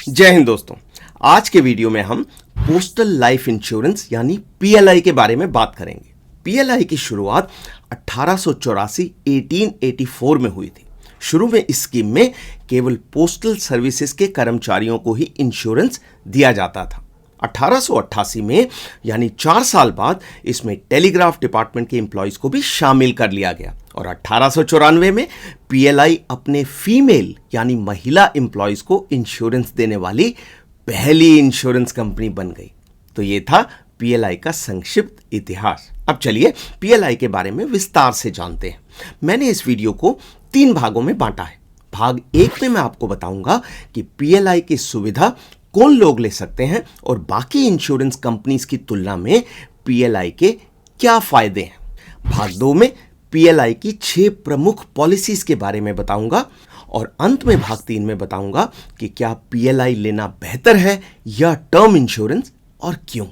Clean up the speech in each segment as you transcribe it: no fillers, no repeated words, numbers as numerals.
जय हिंद दोस्तों। आज के वीडियो में हम पोस्टल लाइफ इंश्योरेंस यानी पीएलआई के बारे में बात करेंगे। पीएलआई की शुरुआत 1884 में हुई थी। शुरू में इस स्कीम में केवल पोस्टल सर्विसेज के कर्मचारियों को ही इंश्योरेंस दिया जाता था। 1888 में यानी 4 साल बाद इसमें टेलीग्राफ डिपार्टमेंट के एम्प्लॉयज को भी शामिल कर लिया गया और 1894 में पीएलआई अपने फीमेल यानी महिला एम्प्लॉयज को इंश्योरेंस देने वाली पहली इंश्योरेंस कंपनी बन गई। तो ये था पीएलआई का संक्षिप्त इतिहास। अब चलिए पीएलआई के बारे में विस्तार से जानते हैं। मैंने इस वीडियो को 3 भागों में बांटा है। भाग 1 में मैं आपको बताऊंगा कि पीएलआई की सुविधा कौन लोग ले सकते हैं और बाकी इंश्योरेंस कंपनीज की तुलना में पीएलआई के क्या फायदे हैं। भाग 2 में पीएलआई की 6 प्रमुख पॉलिसीज के बारे में बताऊंगा और अंत में भाग 3 में बताऊंगा कि क्या पीएलआई लेना बेहतर है या टर्म इंश्योरेंस और क्यों।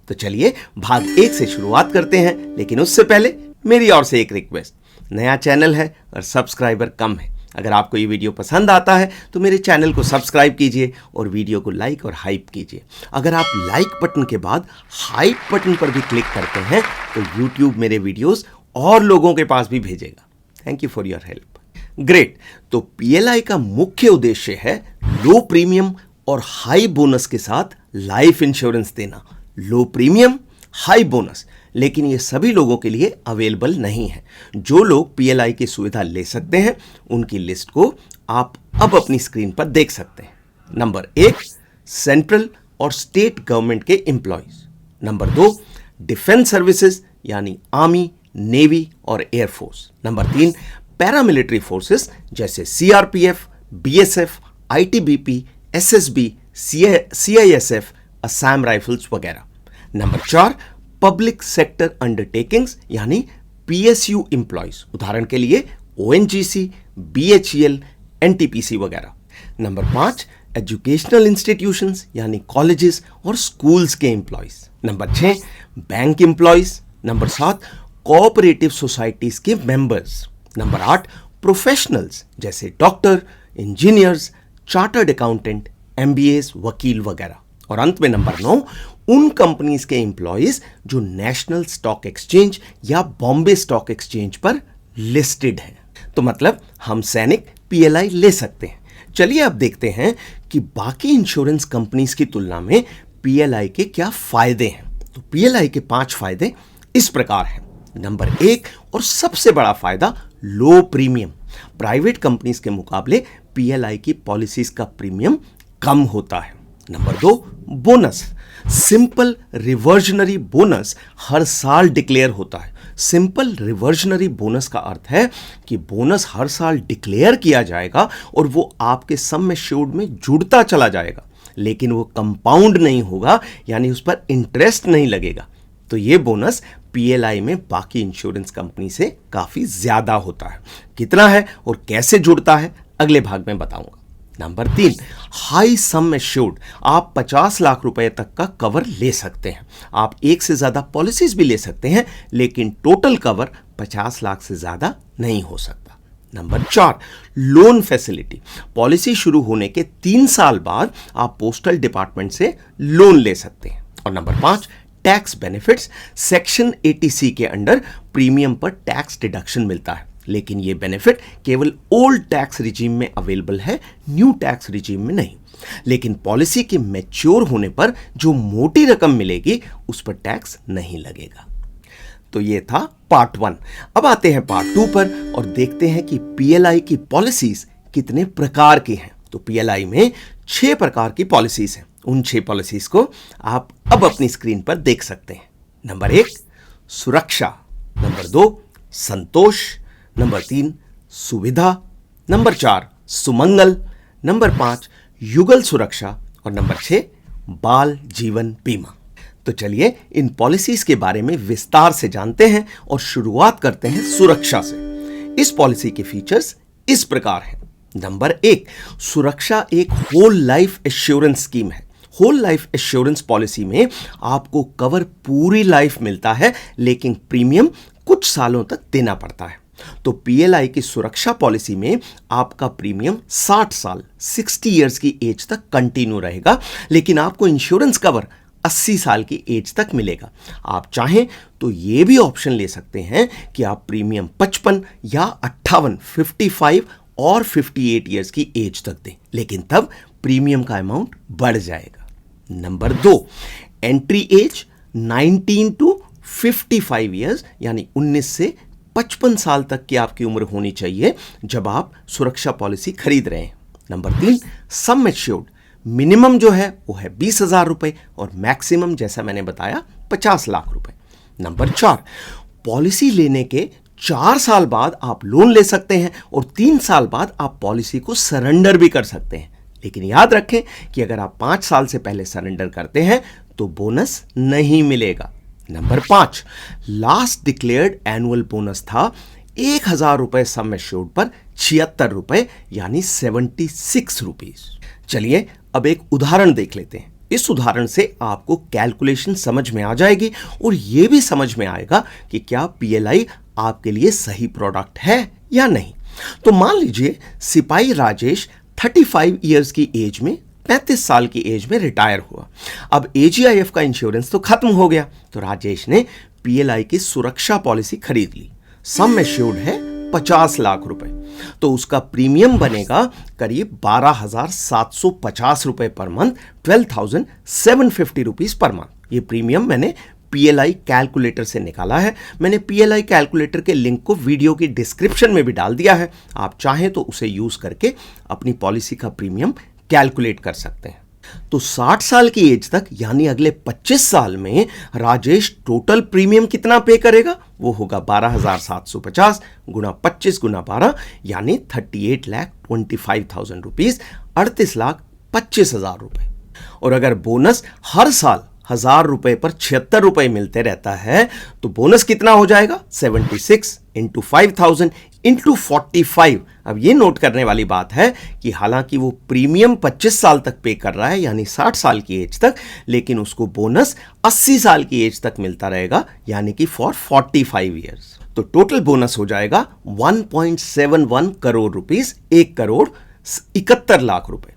तो चलिए भाग 1 से शुरुआत करते हैं, लेकिन उससे पहले मेरी ओर से एक रिक्वेस्ट। नया चैनल है और सब्सक्राइबर कम है। अगर आपको ये वीडियो पसंद आता है तो मेरे चैनल को सब्सक्राइब कीजिए और वीडियो को लाइक और हाइप कीजिए। अगर आप लाइक बटन के बाद हाइप बटन पर भी क्लिक करते हैं तो YouTube मेरे वीडियोस और लोगों के पास भी भेजेगा। Thank you for your help. Great. तो पीएलआई का मुख्य उद्देश्य है लो प्रीमियम और हाई बोनस के साथ लाइफ इंश्योरेंस देना। लो प्रीमियम, हाई बोनस, लेकिन ये सभी लोगों के लिए अवेलेबल नहीं है। जो लोग पीएलआई की सुविधा ले सकते हैं उनकी लिस्ट को आप अब अपनी स्क्रीन पर देख सकते हैं। नंबर 1, सेंट्रल और स्टेट गवर्नमेंट के एम्प्लॉयज। नंबर 2, डिफेंस सर्विसेज यानी आर्मी, नेवी और एयरफोर्स। नंबर 3, पैरामिलिट्री फोर्सेस जैसे CRPF, BSF, ITBP, SSB, CISF, Assam rifles वगैरह। नंबर 4, पब्लिक सेक्टर अंडरटेकिंग्स यानी पीएसयू एम्प्लॉयज, उदाहरण के लिए ओएनजीसी, बीएचईएल, एनटीपीसी वगैरह। नंबर 5, एजुकेशनल इंस्टीट्यूशंस यानी कॉलेजेस और स्कूल्स के employees. Number 6, bank employees. Number 7, cooperative societies के मेंबर्स। नंबर 8, प्रोफेशनल्स जैसे doctor, engineers, chartered accountant, MBS, वकील वगैरह। और अंत में नंबर 9, उन कंपनीज के एम्प्लॉयज जो नेशनल स्टॉक एक्सचेंज या बॉम्बे स्टॉक एक्सचेंज पर लिस्टेड हैं। तो मतलब हम सैनिक पीएलआई ले सकते हैं। चलिए अब देखते हैं कि बाकी इंश्योरेंस कंपनीज की तुलना में पीएलआई के क्या फायदे हैं। तो पीएलआई के 5 फायदे इस प्रकार हैं। नंबर 1 और सबसे बड़ा फायदा, लो प्रीमियम। प्राइवेट कंपनीज के मुकाबले पीएलआई की पॉलिसीज का प्रीमियम कम होता है। Number 2, bonus. Simple reversionary bonus हर साल डिक्लेयर होता है। सिंपल रिवर्जनरी बोनस का अर्थ है कि बोनस हर साल डिक्लेयर किया जाएगा और वो आपके सम एश्योर्ड में जुड़ता चला जाएगा, लेकिन वो कंपाउंड नहीं होगा, यानी उस पर इंटरेस्ट नहीं लगेगा। तो ये बोनस पीएलआई में बाकी इंश्योरेंस कंपनी से काफी ज्यादा होता है। कितना है और कैसे जुड़ता है अगले भाग में बताऊंगा। Number 3, high sum assured. आप 50 लाख रुपए तक का कवर ले सकते हैं। आप एक से ज्यादा पॉलिसीज भी ले सकते हैं, लेकिन टोटल कवर 50 लाख से ज्यादा नहीं हो सकता। Number 4, loan facility. पॉलिसी शुरू होने के 3 साल बाद आप पोस्टल डिपार्टमेंट से लोन ले सकते हैं। और number 5, tax benefits. Section 80C के अंडर प्रीमियम पर टैक्स डिडक्शन मिलता है, लेकिन यह बेनिफिट केवल ओल्ड टैक्स रिजीम में अवेलेबल है, न्यू टैक्स रिजीम में नहीं। लेकिन पॉलिसी के मैच्योर होने पर जो मोटी रकम मिलेगी उस पर टैक्स नहीं लगेगा। तो यह था पार्ट 1। अब आते हैं पार्ट 2 पर और देखते हैं कि पीएलआई की पॉलिसीज कितने प्रकार की हैं। तो पीएलआई में 6 प्रकार की पॉलिसीज हैं। उन 6 पॉलिसीज को आप अब अपनी स्क्रीन पर देख सकते हैं। नंबर 1, सुरक्षा। नंबर 2, संतोष। नंबर 3, सुविधा। नंबर 4, सुमंगल। नंबर 5, युगल सुरक्षा। और नंबर 6, बाल जीवन बीमा। तो चलिए इन पॉलिसीज के बारे में विस्तार से जानते हैं और शुरुआत करते हैं सुरक्षा से। इस पॉलिसी के फीचर्स इस प्रकार हैं। नंबर 1, सुरक्षा एक होल लाइफ एश्योरेंस स्कीम है। होल लाइफ एश्योरेंस पॉलिसी में आपको कवर पूरी लाइफ मिलता है, लेकिन प्रीमियम कुछ सालों तक देना पड़ता है। तो पीएलआई की सुरक्षा पॉलिसी में आपका प्रीमियम 60 साल 60 इयर्स की एज तक कंटिन्यू रहेगा, लेकिन आपको इंश्योरेंस कवर 80 साल की एज तक मिलेगा। आप चाहें तो यह भी ऑप्शन ले सकते हैं कि आप प्रीमियम 55 या 58 55 और 58 इयर्स की एज तक दें, लेकिन तब प्रीमियम का अमाउंट बढ़ जाएगा। Number 2, entry age 19 to 55 years, यानी 19 से 55 साल तक की आपकी उम्र होनी चाहिए जब आप सुरक्षा पॉलिसी खरीद रहे हैं। नंबर 3, सम एश्योर्ड मिनिमम जो है वो है 20,000 रुपए और मैक्सिमम जैसा मैंने बताया 50 लाख रुपए। नंबर 4, पॉलिसी लेने के 4 साल बाद आप लोन ले सकते हैं और 3 साल बाद आप पॉलिसी को सरेंडर भी कर सकते हैं, लेकिन याद रखें कि अगर आप 5 साल से पहले सरेंडर करते हैं तो बोनस नहीं मिलेगा। Number 5, last declared annual bonus था 1,000 रुपए सम एश्योर्ड पर 76 रुपए, यानी 76 रुपीज। चलिए अब एक उदाहरण देख लेते हैं। इस उदाहरण से आपको कैलकुलेशन समझ में आ जाएगी और यह भी समझ में आएगा कि क्या पीएलआई आपके लिए सही प्रोडक्ट है या नहीं। तो मान लीजिए सिपाही राजेश 35 इयर्स की एज में 35 साल की एज में रिटायर हुआ। अब एजीआईएफ का इंश्योरेंस तो खत्म हो गया, तो राजेश ने पीएलआई की सुरक्षा पॉलिसी खरीद ली। सम एश्योर्ड है 50 लाख रुपए, तो उसका प्रीमियम बनेगा करीब 12,750 रुपए per month, 12,750 rupees per month. ये प्रीमियम मैंने पीएलआई कैलकुलेटर से निकाला है। मैंने पीएलआई कैलकुलेटर के लिंक को वीडियो की डिस्क्रिप्शन में भी डाल दिया है, आप चाहें तो उसे यूज करके अपनी पॉलिसी का प्रीमियम कैलकुलेट कर सकते हैं। तो 60 साल की एज तक यानी अगले 25 साल में राजेश टोटल प्रीमियम कितना पे करेगा? वो होगा 12,750 गुना 25 गुना 12, यानी 38,25,000 रुपीज, 38,25,000 रुपए। और अगर बोनस हर साल 1,000 रुपए पर 76 रुपए मिलते रहता है तो बोनस कितना हो जाएगा? 76 इंटू 5,000 इंटू 45। अब ये नोट करने वाली बात है कि हालांकि वो प्रीमियम 25 साल तक पे कर रहा है, यानी 60 साल की एज तक, लेकिन उसको बोनस 80 साल की एज तक मिलता रहेगा, यानी कि फॉर 45 ईयर्स। तो टोटल बोनस हो जाएगा 1.71 करोड़ रुपीस, 1,71,00,000 रुपए।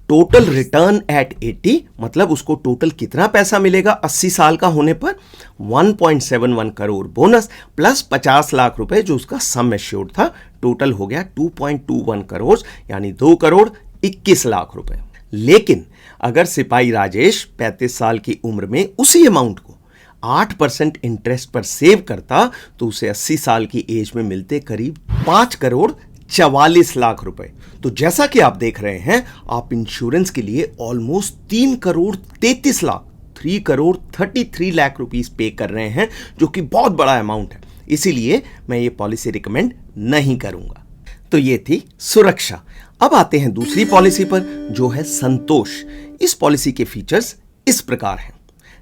टोटल रिटर्न एट 80, मतलब उसको टोटल कितना पैसा मिलेगा 80 साल का होने पर? 1.71 करोड़ बोनस प्लस 50 लाख रुपए जो उसका सम एश्योर्ड था, टोटल हो गया 2.21 करोड़, यानी 2,21,00,000 रुपए। लेकिन अगर सिपाही राजेश 35 साल की उम्र में उसी अमाउंट को 8% इंटरेस्ट पर सेव करता तो उसे 80 साल की एज में मिलते करीब 5,44,00,000 रुपए। तो जैसा कि आप देख रहे हैं, आप इंश्योरेंस के लिए ऑलमोस्ट 3,33,00,000 3,33,00,000 रुपीस पे कर रहे हैं, जो कि बहुत बड़ा अमाउंट है। इसीलिए मैं ये पॉलिसी रिकमेंड नहीं करूंगा। तो ये थी सुरक्षा। अब आते हैं दूसरी पॉलिसी पर, जो है संतोष। इस पॉलिसी के फीचर्स इस प्रकार हैं।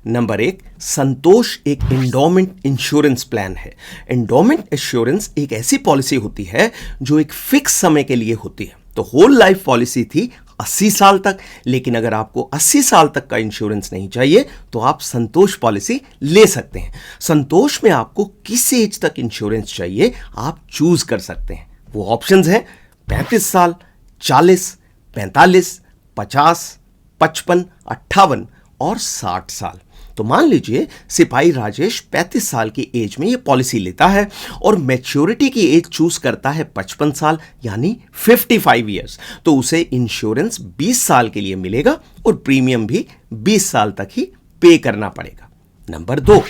नंबर 1, संतोष एक एंडोमेंट इंश्योरेंस प्लान है। एंडोमेंट इंश्योरेंस एक ऐसी पॉलिसी होती है जो एक फिक्स समय के लिए होती है। तो होल लाइफ पॉलिसी थी 80 साल तक, लेकिन अगर आपको 80 साल तक का इंश्योरेंस नहीं चाहिए तो आप संतोष पॉलिसी ले सकते हैं। संतोष में आपको किस एज तक इंश्योरेंस चाहिए आप चूज कर सकते हैं। वो ऑप्शंस हैं 35 साल, 40, 45, 50, 55, 58 और 60 साल। तो मान लीजिए सिपाही राजेश 35 साल की एज में ये पॉलिसी लेता है और मैच्योरिटी की एज चूज करता है 55 साल, यानी 55 इयर्स। तो उसे इंश्योरेंस 20 साल के लिए मिलेगा और प्रीमियम भी 20 साल तक ही पे करना पड़ेगा। नंबर 2,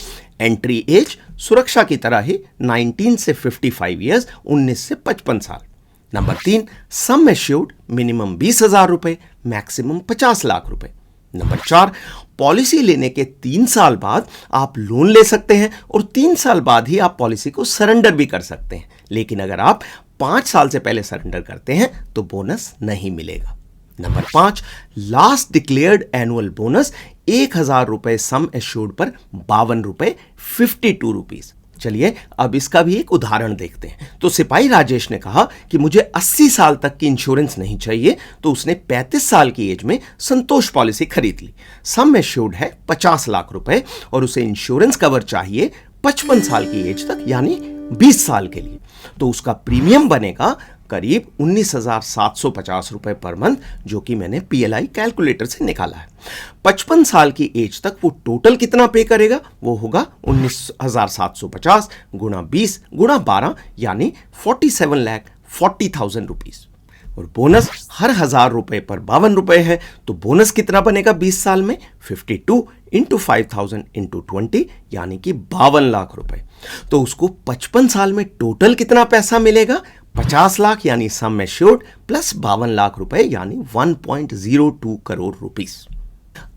एंट्री एज सुरक्षा की तरह ही 19 से 55 इयर्स, 19 से 55 साल। नंबर 3, सम एश्योर्ड मिनिमम 20,000 रुपए, मैक्सिमम 50 लाख रुपए। नंबर 4, पॉलिसी लेने के 3 साल बाद आप लोन ले सकते हैं और 3 साल बाद ही आप पॉलिसी को सरेंडर भी कर सकते हैं, लेकिन अगर आप 5 साल से पहले सरेंडर करते हैं तो बोनस नहीं मिलेगा। Number 5, last declared annual bonus 1,000 रुपए सम एश्योर्ड पर 52 रुपए 52 रुपीज। चलिए अब इसका भी एक उदाहरण देखते हैं। तो सिपाही राजेश ने कहा कि मुझे 80 साल तक की इंश्योरेंस नहीं चाहिए, तो उसने 35 साल की एज में संतोष पॉलिसी खरीद ली। सम एश्योर्ड है 50 लाख रुपए और उसे इंश्योरेंस कवर चाहिए 55 साल की एज तक, यानी 20 साल के लिए। तो उसका प्रीमियम बनेगा करीब 19,750 रुपए पर मंथ, जो कि मैंने PLI कैलकुलेटर से निकाला है। 55 साल की एज तक वो टोटल कितना पे करेगा, वो होगा 19,750 गुणा 20 गुणा 12 यानी 47,40,000 रुपीज। और बोनस हर 1,000 रुपए पर 52 रुपए है, तो बोनस कितना बनेगा 20 साल में, 52 इंटू 5,000 इंटू 20 यानी कि 52 लाख रुपए। तो उसको 55 साल में टोटल कितना पैसा मिलेगा, 50 लाख यानी सम एश्योर्ड प्लस 52 लाख रुपए यानी 1.02 करोड़ रुपीस।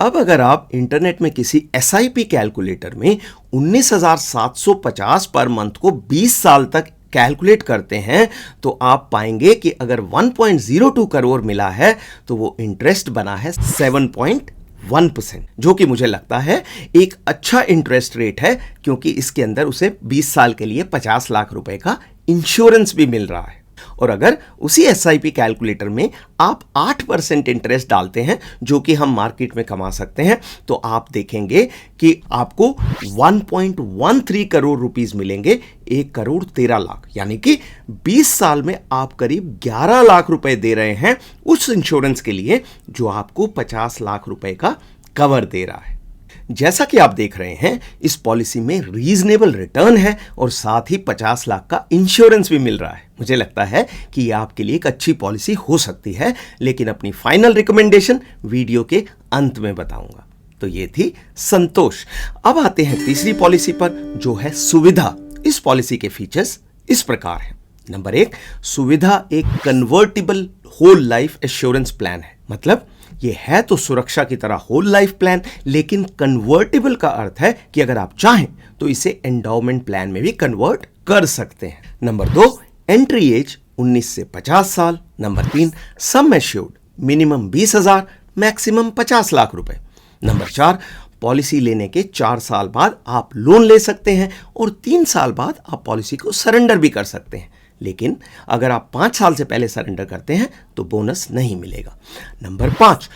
अब अगर आप इंटरनेट में किसी SIP कैलकुलेटर में 19,750 पर मंथ को 20 साल तक कैलकुलेट करते हैं तो आप पाएंगे कि अगर 1.02 करोड़ मिला है तो वो इंटरेस्ट बना है 7.1%, जो कि मुझे लगता है एक अच्छा इंटरेस्ट रेट है, क्योंकि इसके अंदर उसे 20 साल के लिए 50 लाख रुपए का इंश्योरेंस भी मिल रहा है। और अगर उसी SIP कैलकुलेटर में आप 8% इंटरेस्ट डालते हैं, जो कि हम मार्केट में कमा सकते हैं, तो आप देखेंगे कि आपको 1.13 करोड़ रुपीस मिलेंगे, 1 करोड़ 13 लाख, यानी कि 20 साल में आप करीब 11 लाख रुपए दे रहे हैं उस इंश्योरेंस के लिए जो आपको 50 लाख रुपए का कवर दे रहा है। जैसा कि आप देख रहे हैं, इस पॉलिसी में रीजनेबल रिटर्न है और साथ ही 50 लाख का इंश्योरेंस भी मिल रहा है। मुझे लगता है कि यह आपके लिए एक अच्छी पॉलिसी हो सकती है, लेकिन अपनी फाइनल रिकमेंडेशन वीडियो के अंत में बताऊंगा। तो ये थी संतोष। अब आते हैं तीसरी पॉलिसी पर, जो है सुविधा। इस पॉलिसी के फीचर्स इस प्रकार हैं। नंबर 1, सुविधा एक convertible whole life assurance plan है। मतलब ये है तो सुरक्षा की तरह होल लाइफ प्लान, लेकिन कन्वर्टेबल का अर्थ है कि अगर आप चाहें तो इसे एंडाउमेंट प्लान में भी कन्वर्ट कर सकते हैं। नंबर 2, एंट्री एज 19 से 50 साल। Number 3, sum assured minimum 20,000 maximum 50 lakh रुपए। नंबर 4, पॉलिसी लेने के 4 साल बाद आप लोन ले सकते हैं और 3 साल बाद आप पॉलिसी को सरेंडर भी कर सकते हैं, लेकिन अगर आप 5 साल से पहले सरेंडर करते हैं तो बोनस नहीं मिलेगा। Number 5,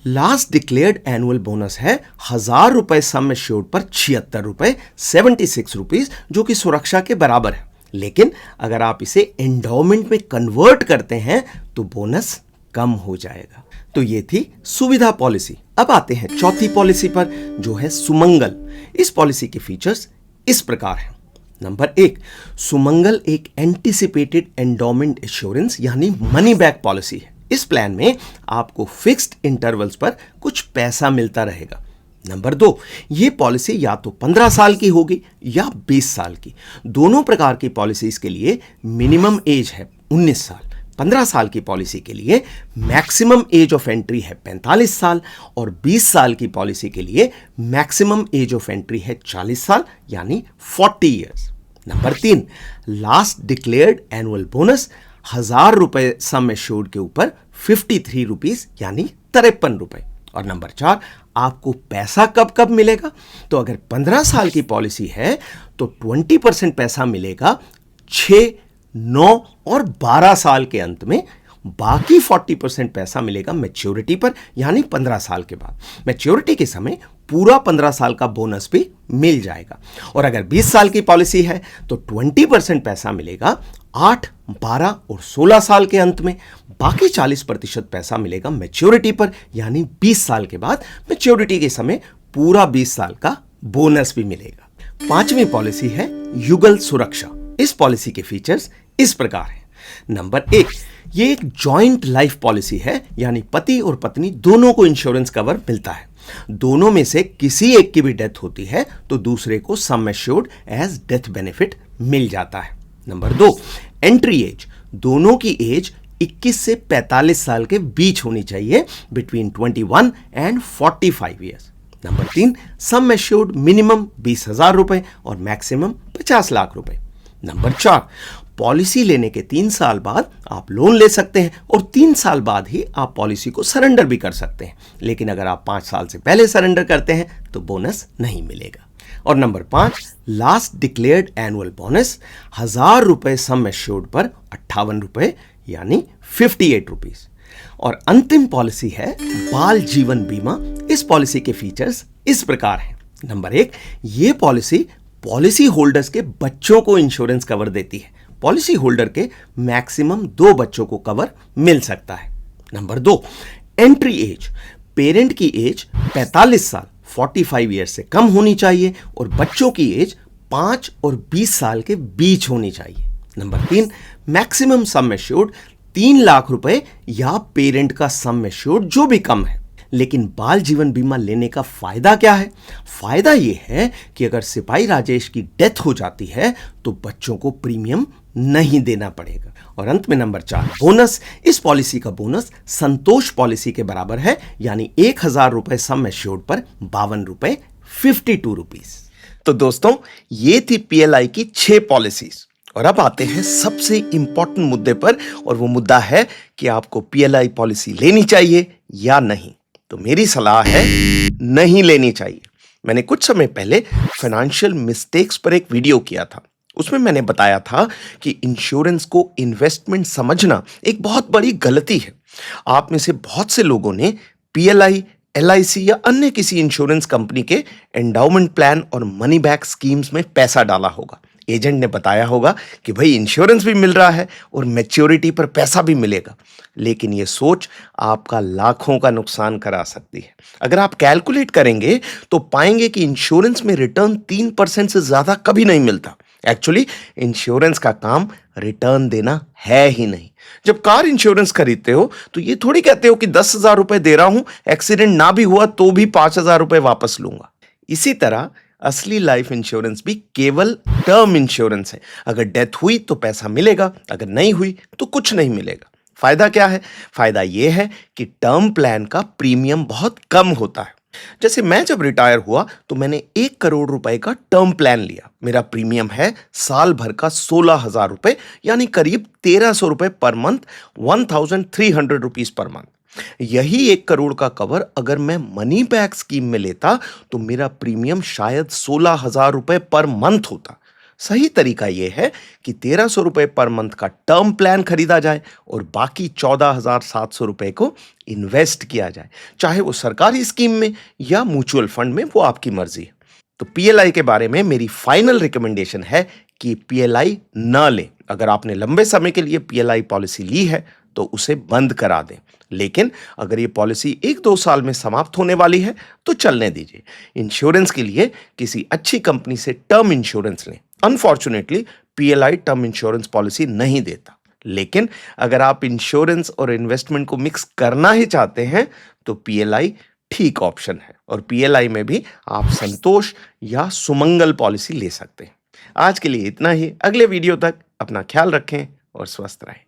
last declared annual bonus है 1,000 रुपए सम एश्योर्ड पर 76 रुपए 76 रुपीज, जो कि सुरक्षा के बराबर है। लेकिन अगर आप इसे एंडाउमेंट में कन्वर्ट करते हैं तो बोनस कम हो जाएगा। तो ये थी सुविधा पॉलिसी। अब आते हैं चौथी पॉलिसी पर, जो है सुमंगल। इस पॉलिसी के फीचर्स इस प्रकार हैं। नंबर 1, सुमंगल एक एंटीसिपेटेड एंडोमेंट इंश्योरेंस यानी मनी बैक पॉलिसी है। इस प्लान में आपको फिक्स्ड इंटरवल्स पर कुछ पैसा मिलता रहेगा। नंबर 2, ये पॉलिसी या तो 15 साल की होगी या 20 साल की। दोनों प्रकार की पॉलिसीज के लिए मिनिमम एज है 19 साल। 15 साल की पॉलिसी के लिए मैक्सिमम एज ऑफ एंट्री है 45 साल और 20 साल की पॉलिसी के लिए मैक्सिमम एज ऑफ एंट्री है 40 साल यानी 40 years. Number 3, last declared annual bonus 1,000 रुपए सम एश्योर्ड के ऊपर 53 रुपीज यानी 53 रुपए। और नंबर 4, आपको पैसा कब कब मिलेगा, तो अगर 15 साल की पॉलिसी है तो 20% पैसा मिलेगा 6, 9 और 12 साल के अंत में। बाकी 40% पैसा मिलेगा मैच्योरिटी पर यानी 15 साल के बाद। मैच्योरिटी के समय पूरा 15 साल का बोनस भी मिल जाएगा। और अगर 20 साल की पॉलिसी है तो 20% पैसा मिलेगा 8, 12 और 16 साल के अंत में। बाकी 40% पैसा मिलेगा मैच्योरिटी पर यानी 20 साल के बाद। मैच्योरिटी के समय पूरा 20 साल का बोनस भी मिलेगा। 5वीं पॉलिसी है युगल सुरक्षा। इस पॉलिसी के फीचर्स इस प्रकार हैं। नंबर 1, ये एक जॉइंट लाइफ पॉलिसी है, यानी पति और पत्नी दोनों को इंश्योरेंस कवर मिलता है। दोनों में से किसी एक की भी डेथ होती है तो दूसरे को sum assured as death benefit मिल जाता है। Number 2, entry age. दोनों की एज 21 से 45 साल के बीच होनी चाहिए, between 21 and 45 years. Number 3, sum assured minimum 20,000 रुपए और मैक्सिमम 50 लाख रुपए। नंबर 4, पॉलिसी लेने के 3 साल बाद आप लोन ले सकते हैं और 3 साल बाद ही आप पॉलिसी को सरेंडर भी कर सकते हैं, लेकिन अगर आप 5 साल से पहले सरेंडर करते हैं तो बोनस नहीं मिलेगा। और number 5, last declared annual bonus 1,000 रुपए सम एश्योर्ड पर 58 रुपए यानी 58 रुपीज। और अंतिम पॉलिसी है बाल जीवन बीमा। इस पॉलिसी के फीचर्स इस प्रकार हैं। नंबर 1, ये पॉलिसी होल्डर्स के बच्चों को इंश्योरेंस कवर देती है। पॉलिसी होल्डर के मैक्सिमम 2 बच्चों को कवर मिल सकता है। Number 2, entry age. पेरेंट की एज 45 साल 45 ईयर से कम होनी चाहिए और बच्चों की एज 5 और 20 साल के बीच होनी चाहिए। Number 3, maximum sum assured 3 lakh रुपए या पेरेंट का सम एश्योर्ड जो भी कम है। लेकिन बाल जीवन बीमा लेने का फायदा क्या है? फायदा यह है कि अगर सिपाही राजेश की डेथ हो जाती है तो बच्चों को प्रीमियम नहीं देना पड़ेगा। और अंत में नंबर 4, बोनस। इस पॉलिसी का बोनस संतोष पॉलिसी के बराबर है, यानी 1000 रुपए सम एश्योर्ड पर 52 रुपए 52 रुपीस। तो दोस्तों, ये थी पीएलआई की 6 पॉलिसीज। और अब आते हैं सबसे इंपॉर्टेंट मुद्दे पर, और वो मुद्दा है कि आपको पीएलआई पॉलिसी लेनी चाहिए या नहीं। तो मेरी सलाह है नहीं लेनी चाहिए। मैंने कुछ समय पहले फाइनेंशियल मिस्टेक्स पर एक वीडियो किया था। उसमें मैंने बताया था कि इंश्योरेंस को इन्वेस्टमेंट समझना एक बहुत बड़ी गलती है। आप में से बहुत से लोगों ने पीएलआई, एलआईसी या अन्य किसी इंश्योरेंस कंपनी के एंडाउमेंट प्लान और मनी बैक स्कीम्स में पैसा डाला होगा। एजेंट ने बताया होगा कि भाई इंश्योरेंस भी मिल रहा है और मैच्योरिटी पर पैसा भी मिलेगा, लेकिन यह सोच आपका लाखों का नुकसान करा सकती है। अगर आप कैलकुलेट करेंगे तो पाएंगे कि इंश्योरेंस में रिटर्न 3% से ज्यादा कभी नहीं मिलता। एक्चुअली इंश्योरेंस का काम रिटर्न देना है ही नहीं। जब कार इंश्योरेंस खरीदते हो तो ये थोड़ी कहते हो कि 10,000 रुपए दे रहा हूं, एक्सीडेंट ना भी हुआ तो भी 5,000 रुपए वापस लूंगा। इसी तरह असली लाइफ इंश्योरेंस भी केवल टर्म इंश्योरेंस है। अगर डेथ हुई तो पैसा मिलेगा, अगर नहीं हुई तो कुछ नहीं मिलेगा। फायदा क्या है? फायदा यह है कि टर्म प्लान का प्रीमियम बहुत कम होता है। जैसे मैं जब रिटायर हुआ तो मैंने 1 करोड़ रुपए का टर्म प्लान लिया। मेरा प्रीमियम है साल भर का 16,000 रुपए, यानी करीब 1,300 रुपए per month, 1,300 rupees per month. यही 1 करोड़ का कवर अगर मैं मनी बैक स्कीम में लेता तो मेरा प्रीमियम शायद 16,000 रुपए पर मंथ होता। सही तरीका यह है कि 1,300 रुपए पर मंथ का टर्म प्लान खरीदा जाए और बाकी 14,700 रुपए को इन्वेस्ट किया जाए, चाहे वो सरकारी स्कीम में या म्यूचुअल फंड में, वो आपकी मर्जी है। तो पीएलआई के बारे में मेरी फाइनल रिकमेंडेशन है कि पीएलआई न लें। अगर आपने लंबे समय के लिए पीएलआई पॉलिसी ली है तो उसे बंद करा दें, लेकिन अगर ये पॉलिसी 1-2 साल में समाप्त होने वाली है तो चलने दीजिए। इंश्योरेंस के लिए किसी अच्छी कंपनी से टर्म इंश्योरेंस लें। Unfortunately PLI term insurance policy नहीं देता, लेकिन अगर आप इंश्योरेंस और इन्वेस्टमेंट को मिक्स करना ही चाहते हैं तो पीएलआई ठीक ऑप्शन है। और पीएलआई में भी आप संतोष या सुमंगल पॉलिसी ले सकते हैं। आज के लिए इतना ही। अगले वीडियो तक अपना ख्याल रखें और स्वस्थ रहें।